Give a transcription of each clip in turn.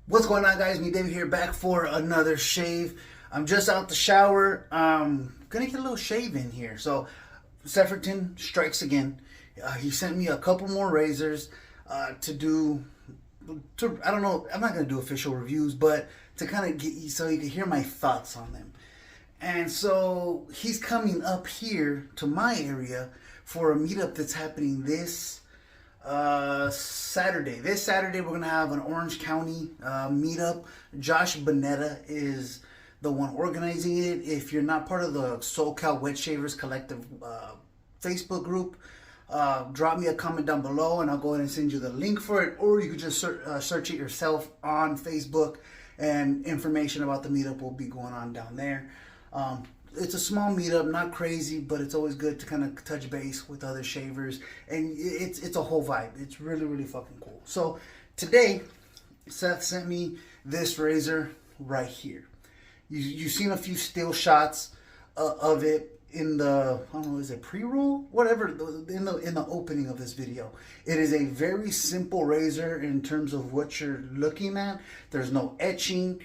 What's going on, guys? Me, David here, back for another shave. I'm just out the shower. Gonna get a little shave in here. So, Sefferton strikes again. He sent me a couple more razors to do. I don't know. I'm not gonna do official reviews, but to kind of get so you can hear my thoughts on them. And so he's coming up here to my area for a meetup that's happening this Saturday. This Saturday, we're gonna have an Orange County meetup. Josh Bonetta is the one organizing it. If you're not part of the SoCal Wet Shavers Collective Facebook group, drop me a comment down below, and I'll go ahead and send you the link for it. Or you could just search it yourself on Facebook, and information about the meetup will be going on down there. It's a small meetup, not crazy, but it's always good to kind of touch base with other shavers, and it's a whole vibe. It's really, really fucking cool. So today, Seth sent me this razor right here. You've seen a few still shots of it in the, I don't know, is it pre-roll? Whatever, in the opening of this video. It is a very simple razor in terms of what you're looking at. There's no etching.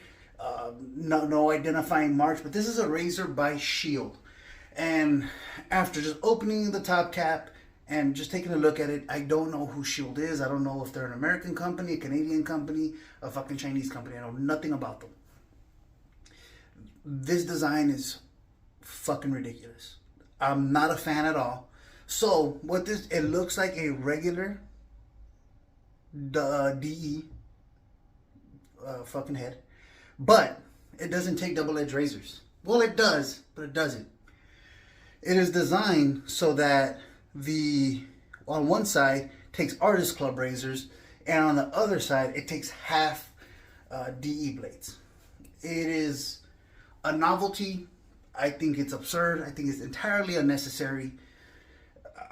No identifying marks, but this is a razor by Shield. And after just opening the top cap and just taking a look at it, I don't know who Shield is. I don't know if they're an American company, a Canadian company, a fucking Chinese company. I know nothing about them. This design is fucking ridiculous. I'm not a fan at all. So what this, it looks like a regular DE fucking head. But it doesn't take double-edged razors. Well, it does, but it doesn't. It is designed so that on one side takes Artist Club razors, and on the other side it takes half DE blades. It is a novelty. I think it's absurd. I think it's entirely unnecessary.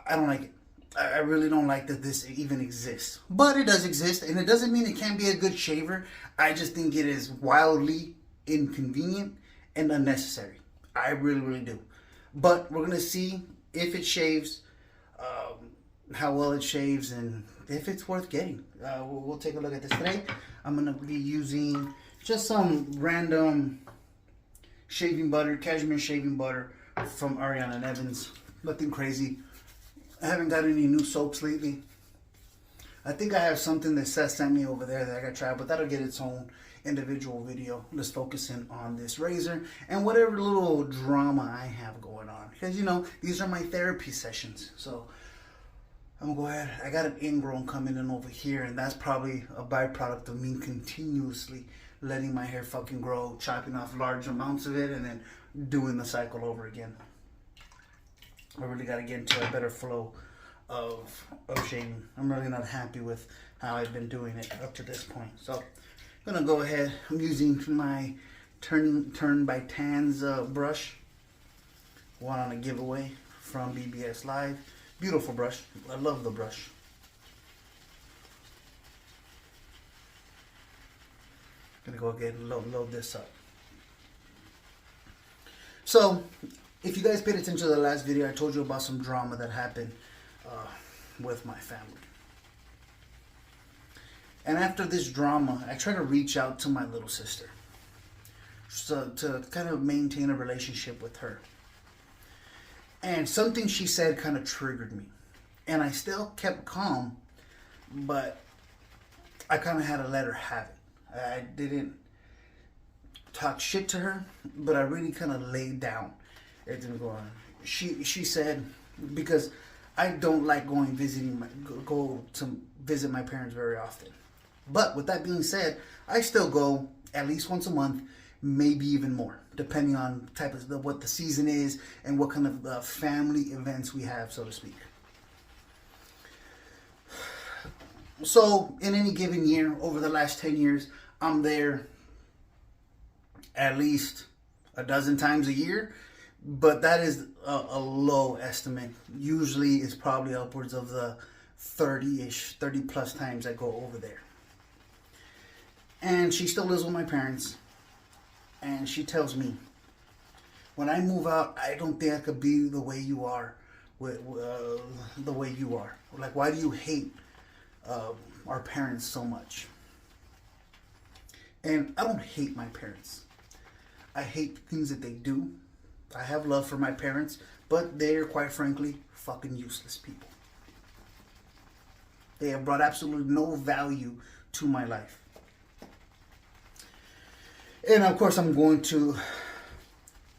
I don't like it. I really don't like that this even exists. But it does exist, and it doesn't mean it can't be a good shaver. I just think it is wildly inconvenient and unnecessary. I really, really do. But we're going to see if it shaves, how well it shaves, and if it's worth getting. We'll take a look at this today. I'm going to be using just some random shaving butter, cashmere shaving butter from Ariana Evans. Nothing crazy. I haven't got any new soaps lately. I think I have something that Seth sent me over there that I got to try, but that'll get its own individual video. Let's focus in on this razor and whatever little drama I have going on. Because, you know, these are my therapy sessions. So I'm going to go ahead. I got an ingrown coming in over here, and that's probably a byproduct of me continuously letting my hair fucking grow, chopping off large amounts of it, and then doing the cycle over again. I really got to get into a better flow of shaving. I'm really not happy with how I've been doing it up to this point. So I'm going to go ahead. I'm using my Turn by Tans brush. One on a giveaway from BBS Live. Beautiful brush. I love the brush. I'm going to go ahead and load this up. So, if you guys paid attention to the last video, I told you about some drama that happened with my family. And after this drama, I try to reach out to my little sister so to kind of maintain a relationship with her. And something she said kind of triggered me. And I still kept calm, but I kind of had to let her have it. I didn't talk shit to her, but I really kind of laid down. It didn't go on. She said, because I don't like go to visit my parents very often. But with that being said, I still go at least once a month, maybe even more, depending on what the season is and what kind of family events we have, so to speak. So in any given year, over the last 10 years, I'm there at least a dozen times a year. But that is a low estimate. Usually it's probably upwards of the 30 plus times I go over there. And she still lives with my parents. And she tells me, when I move out, I don't think I could be the way you are. The way you are. Like, why do you hate our parents so much? And I don't hate my parents. I hate things that they do. I have love for my parents, but they're quite frankly fucking useless people. They have brought absolutely no value to my life. And of course, I'm going to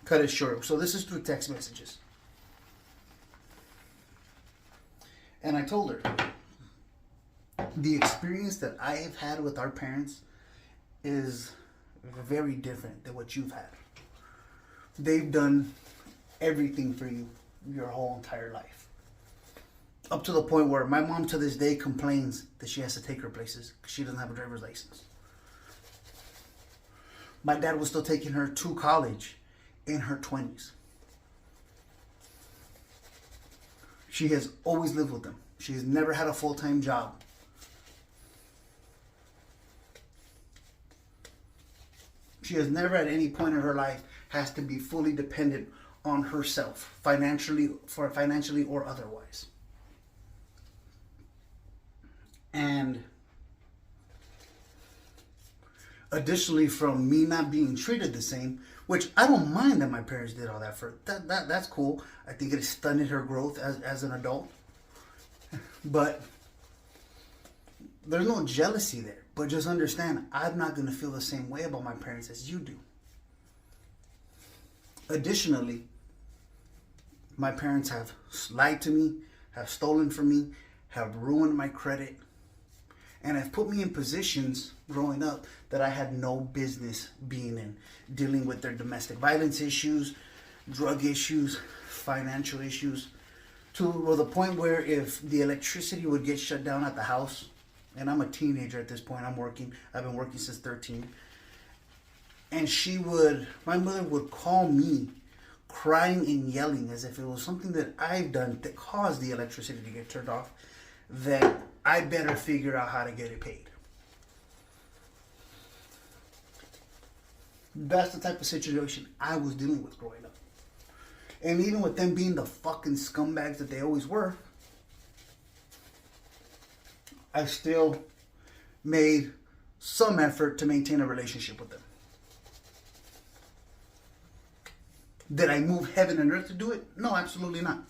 cut it short. So this is through text messages. And I told her the experience that I have had with our parents is very different than what you've had. They've done everything for you your whole entire life. Up to the point where my mom to this day complains that she has to take her places because she doesn't have a driver's license. My dad was still taking her to college in her 20s. She has always lived with them. She has never had a full-time job. She has never at any point in her life has to be fully dependent on herself, financially or otherwise. And additionally, from me not being treated the same, which I don't mind that my parents did all that for that's cool. I think it stunted her growth as an adult. But there's no jealousy there. But just understand, I'm not going to feel the same way about my parents as you do. Additionally, my parents have lied to me, have stolen from me, have ruined my credit, and have put me in positions growing up that I had no business being in, dealing with their domestic violence issues, drug issues, financial issues, to the point where if the electricity would get shut down at the house, and I'm a teenager at this point, I've been working since 13, and my mother would call me crying and yelling as if it was something that I've done that caused the electricity to get turned off, that I better figure out how to get it paid. That's the type of situation I was dealing with growing up. And even with them being the fucking scumbags that they always were, I still made some effort to maintain a relationship with them. Did I move heaven and earth to do it? No, absolutely not.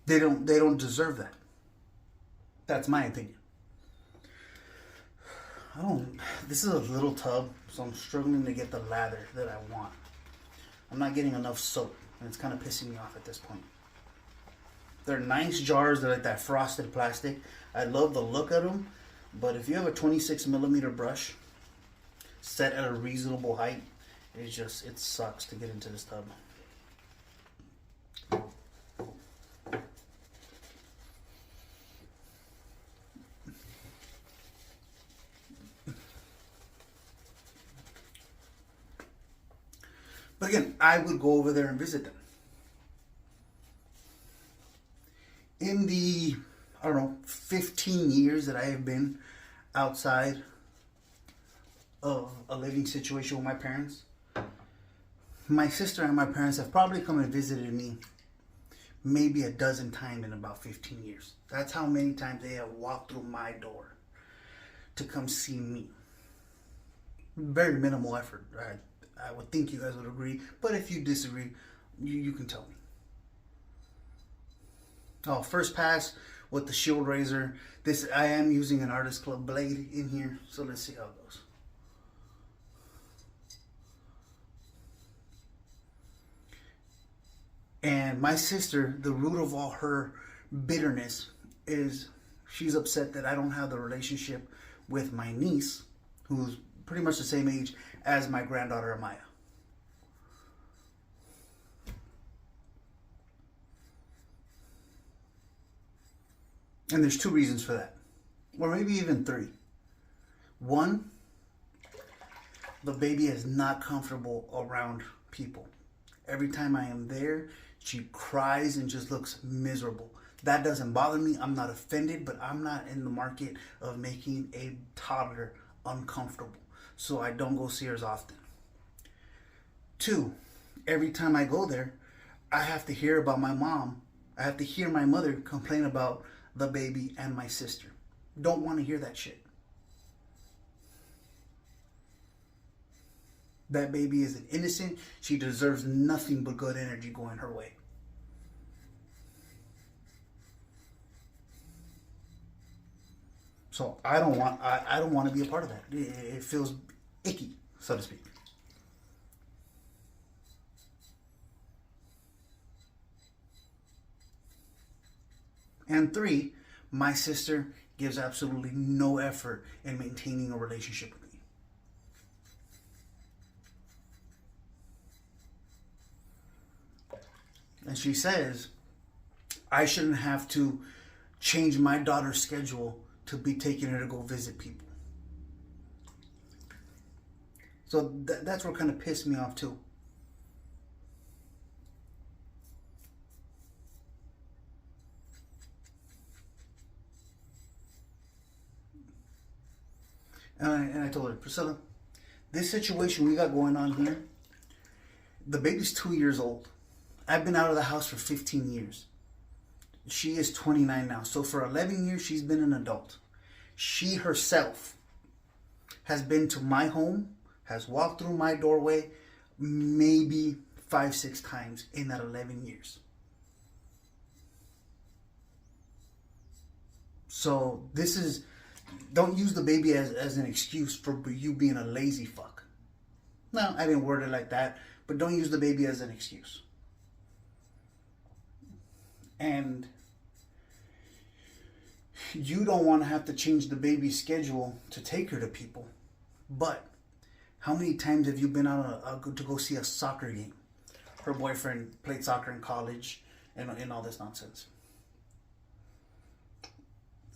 They don't deserve that. That's my opinion. This is a little tub, so I'm struggling to get the lather that I want. I'm not getting enough soap, and it's kind of pissing me off at this point. They're nice jars. They're like that frosted plastic. I love the look of them, but if you have a 26 millimeter brush set at a reasonable height, it sucks to get into this tub. But again, I would go over there and visit them. In the, 15 years that I have been outside of a living situation with my parents, my sister and my parents have probably come and visited me maybe a dozen times in about 15 years. That's how many times they have walked through my door to come see me. Very minimal effort. I would think you guys would agree, but if you disagree, you can tell me. Oh, first pass with the shield razor. I am using an Artist Club blade in here, so let's see how it goes. And my sister, the root of all her bitterness is she's upset that I don't have the relationship with my niece, who's pretty much the same age as my granddaughter Amaya. And there's two reasons for that. Or maybe even three. One, the baby is not comfortable around people. Every time I am there, she cries and just looks miserable. That doesn't bother me. I'm not offended, but I'm not in the market of making a toddler uncomfortable. So I don't go see her as often. Two, every time I go there, I have to hear about my mom. I have to hear my mother complain about the baby and my sister. Don't want to hear that shit. That baby is an innocent. She deserves nothing but good energy going her way. So I don't want to be a part of that. It feels icky, so to speak. And three, my sister gives absolutely no effort in maintaining a relationship with me. And she says I shouldn't have to change my daughter's schedule to be taking her to go visit people. So that's what kind of pissed me off too. And I told her, Priscilla, this situation we got going on here, the baby's 2 years old. I've been out of the house for 15 years. She is 29 now. So for 11 years, she's been an adult. She herself has been to my home, has walked through my doorway maybe 5-6 times in that 11 years. So this is, don't use the baby as an excuse for you being a lazy fuck. No, I didn't word it like that, but don't use the baby as an excuse. And you don't want to have to change the baby's schedule to take her to people. But how many times have you been out to go see a soccer game? Her boyfriend played soccer in college and all this nonsense.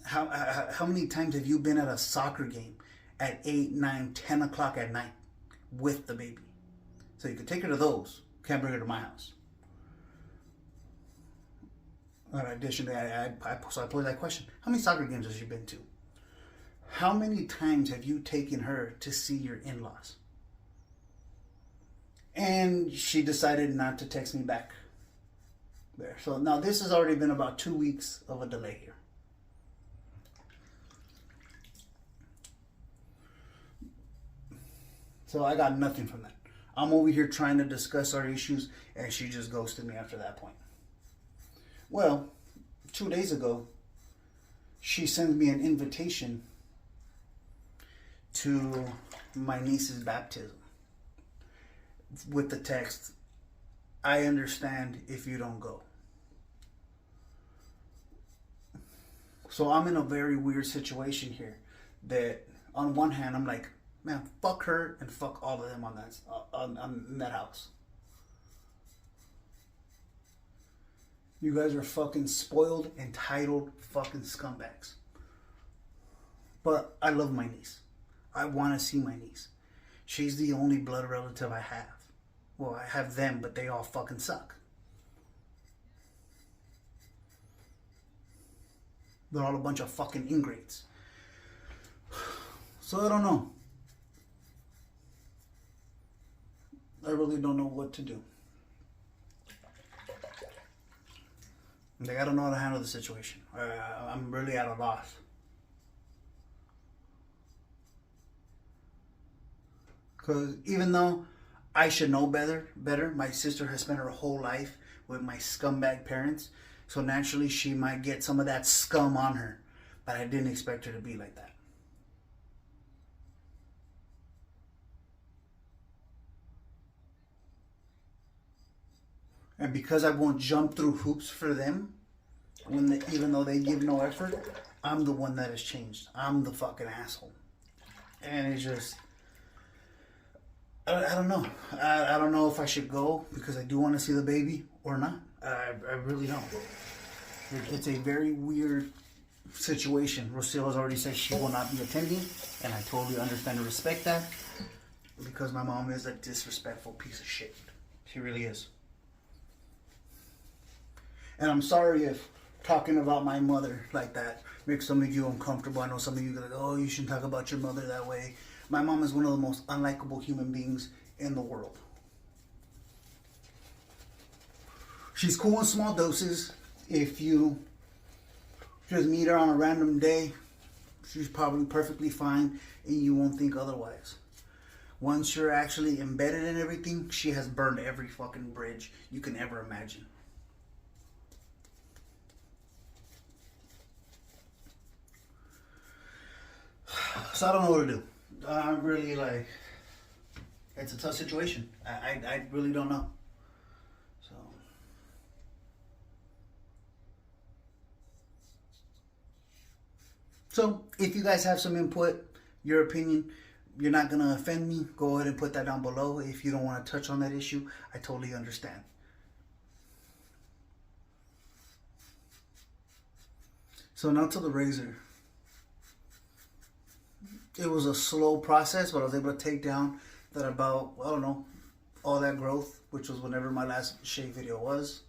How many times have you been at a soccer game at 8, 9, 10 o'clock at night with the baby? So you could take her to those. Can't bring her to my house. Additionally, so I posed that question. How many soccer games has she been to? How many times have you taken her to see your in-laws? And she decided not to text me back there. So now this has already been about 2 weeks of a delay here. So I got nothing from that. I'm over here trying to discuss our issues, and she just ghosted me after that point. Well, 2 days ago, she sent me an invitation to my niece's baptism with the text, I understand if you don't go. So I'm in a very weird situation here that on one hand, I'm like, man, fuck her and fuck all of them on that house. You guys are fucking spoiled, entitled fucking scumbags. But I love my niece. I want to see my niece. She's the only blood relative I have. Well, I have them, but they all fucking suck. They're all a bunch of fucking ingrates. So I don't know. I really don't know what to do. Like, I don't know how to handle the situation. I'm really at a loss. Because even though I should know better, my sister has spent her whole life with my scumbag parents. So naturally she might get some of that scum on her. But I didn't expect her to be like that. And because I won't jump through hoops for them, even though they give no effort, I'm the one that has changed. I'm the fucking asshole. And it's just, I don't know. I don't know if I should go because I do want to see the baby or not. I really don't. It's a very weird situation. Rocio has already said she will not be attending, and I totally understand and respect that because my mom is a disrespectful piece of shit. She really is. And I'm sorry if talking about my mother like that makes some of you uncomfortable. I know some of you are like, oh, you shouldn't talk about your mother that way. My mom is one of the most unlikable human beings in the world. She's cool in small doses. If you just meet her on a random day, she's probably perfectly fine and you won't think otherwise. Once you're actually embedded in everything, she has burned every fucking bridge you can ever imagine. So I don't know what to do. I'm really like, it's a tough situation. I really don't know. So if you guys have some input, your opinion, you're not going to offend me, go ahead and put that down below. If you don't want to touch on that issue, I totally understand. So now to the razor. It was a slow process, but I was able to take down that about, I don't know, all that growth, which was whenever my last shave video was.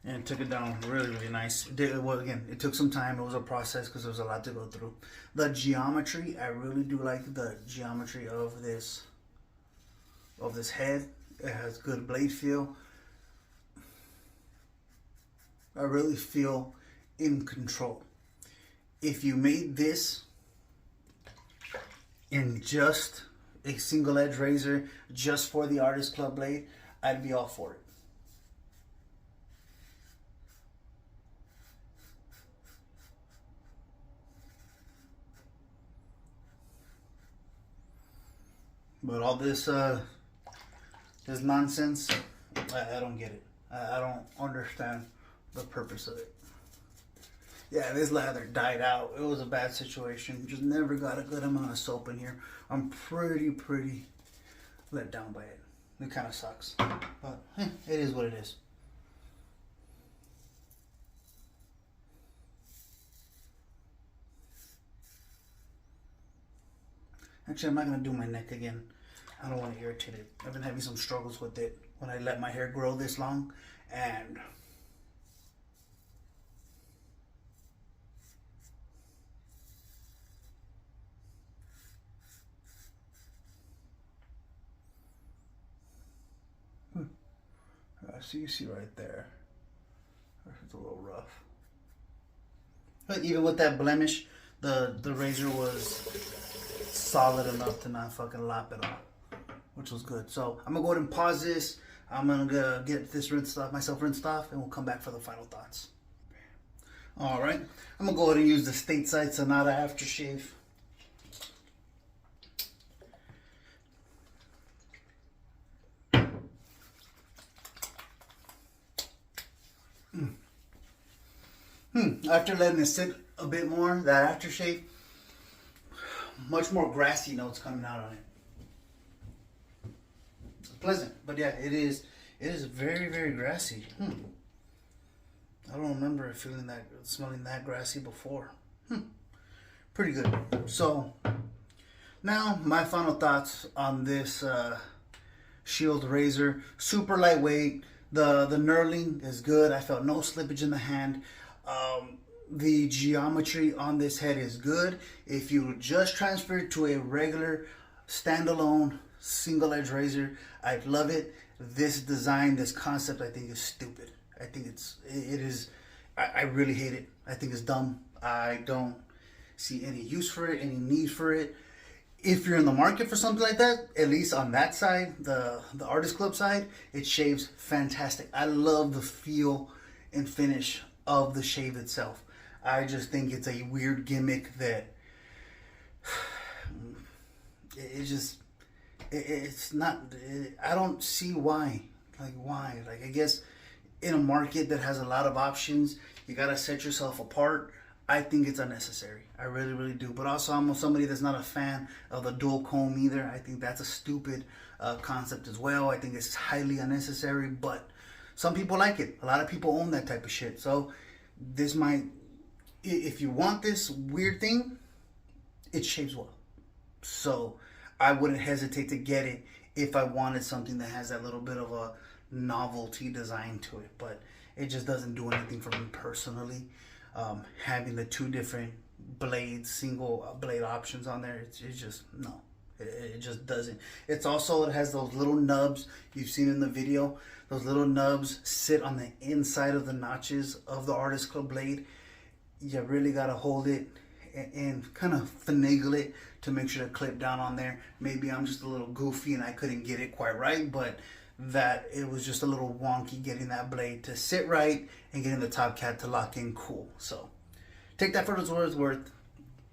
And took it down really, really nice. Well, again, it took some time. It was a process because there was a lot to go through. The geometry, I really do like the geometry of this head. It has good blade feel. I really feel in control. If you made this in just a single edge razor, just for the Artist Club blade, I'd be all for it. But all this this nonsense, I don't get it. I don't understand the purpose of it. Yeah, this lather died out. It was a bad situation. Just never got a good amount of soap in here. I'm pretty let down by it. It kind of sucks. But it is what it is. Actually, I'm not going to do my neck again. I don't want to irritate it. I've been having some struggles with it when I let my hair grow this long. And so you see right there. It's a little rough. But even with that blemish, the razor was solid enough to not fucking lop it off, which was good. So I'm gonna go ahead and pause this. I'm gonna get this myself rinsed off, and we'll come back for the final thoughts. All right, I'm gonna go ahead and use the Stateside Sonata aftershave. After letting it sit a bit more, that aftershave, much more grassy notes coming out on it. It's pleasant, but yeah, it is very grassy. I don't remember smelling that grassy before. Pretty good. So now my final thoughts on this Shield razor. Super lightweight. The knurling is good. I felt no slippage in the hand. The geometry on this head is good. If you just transfer it to a regular standalone single edge razor, I'd love it. This design, this concept, I think is stupid. I think it is. I really hate it. I think it's dumb. I don't see any use for it, any need for it. If you're in the market for something like that, at least on that side, the Artist Club side, it shaves fantastic. I love the feel and finish of the shave itself. I just think it's a weird gimmick that it's not. I don't see why. Why? I guess in a market that has a lot of options, you gotta set yourself apart. I think it's unnecessary. I really do. But also, I'm somebody that's not a fan of the dual comb either. I think that's a stupid concept as well. I think it's highly unnecessary, but some people like it. A lot of people own that type of shit. So this might, if you want this weird thing, it shaves well. So I wouldn't hesitate to get it if I wanted something that has that little bit of a novelty design to it. But it just doesn't do anything for me personally. Having the two different blades, single blade options on there, it's just, no. It just doesn't. It has those little nubs you've seen in the video. Those little nubs sit on the inside of the notches of the Artist Club blade. You really gotta hold it and kind of finagle it to make sure to clip down on there. Maybe I'm just a little goofy and I couldn't get it quite right, but that it was just a little wonky getting that blade to sit right and getting the top cap to lock in cool. So take that for what it's worth.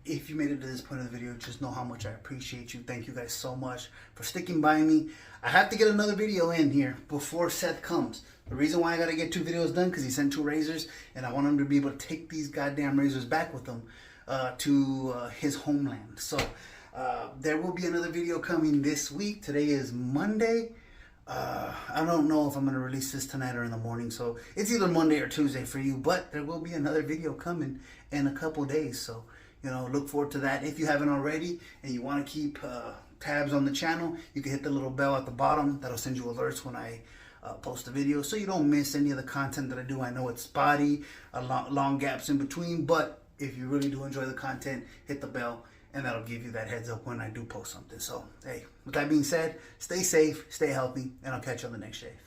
If you made it to this point of the video, just know how much I appreciate you. Thank you guys so much for sticking by me. I have to get another video in here before Seth comes. The reason why I got to get 2 videos done, because he sent 2 razors, and I want him to be able to take these goddamn razors back with him to his homeland. So there will be another video coming this week. Today is Monday. I don't know if I'm going to release this tonight or in the morning, so it's either Monday or Tuesday for you, but there will be another video coming in a couple days, so you know, look forward to that. If you haven't already and you want to keep tabs on the channel, you can hit the little bell at the bottom. That'll send you alerts when I post a video, so you don't miss any of the content that I do. I know it's spotty, long gaps in between, but if you really do enjoy the content, hit the bell and that'll give you that heads up when I do post something. So, hey, with that being said, stay safe, stay healthy, and I'll catch you on the next shave.